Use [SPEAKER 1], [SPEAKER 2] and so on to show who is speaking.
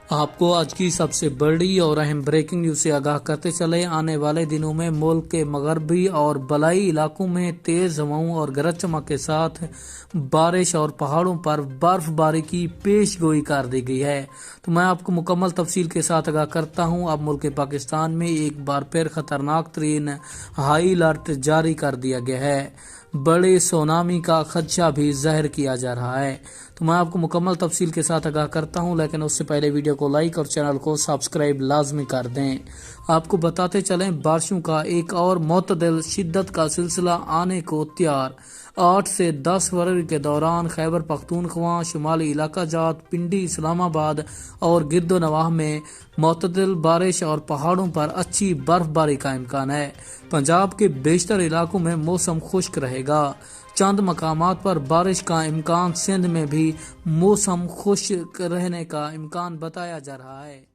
[SPEAKER 1] آپ کو آج کی سب سے بڑی اور اہم بریکنگ نیوز سے آگاہ کرتے چلے، آنے والے دنوں میں ملک کے مغربی اور بالائی علاقوں میں تیز ہواؤں اور گرج چمک کے ساتھ بارش اور پہاڑوں پر برف باری کی پیش گوئی کر دی گئی ہے۔ تو میں آپ کو مکمل تفصیل کے ساتھ آگاہ کرتا ہوں۔ اب ملک پاکستان میں ایک بار پھر خطرناک ترین ہائی الرٹ جاری کر دیا گیا ہے۔ بڑے سونامی کا خدشہ بھی ظاہر کیا جا رہا ہے۔ تو میں آپ کو مکمل تفصیل کے ساتھ آگاہ کرتا ہوں، لیکن اس سے پہلے ویڈیو کو لائک اور چینل کو سبسکرائب لازمی کر دیں۔ آپ کو بتاتے چلیں، بارشوں کا ایک اور معتدل شدت کا سلسلہ آنے کو تیار۔ 8 سے 10 فروری کے دوران خیبر پختونخوا، شمالی علاقہ جات، پنڈی، اسلام آباد اور گرد و نواح میں معتدل بارش اور پہاڑوں پر اچھی برف باری کا امکان ہے۔ پنجاب کے بیشتر علاقوں میں موسم خشک رہے گا۔ چند مقامات پر بارش کا امکان، سندھ میں بھی موسم خشک رہنے کا امکان بتایا جا رہا ہے۔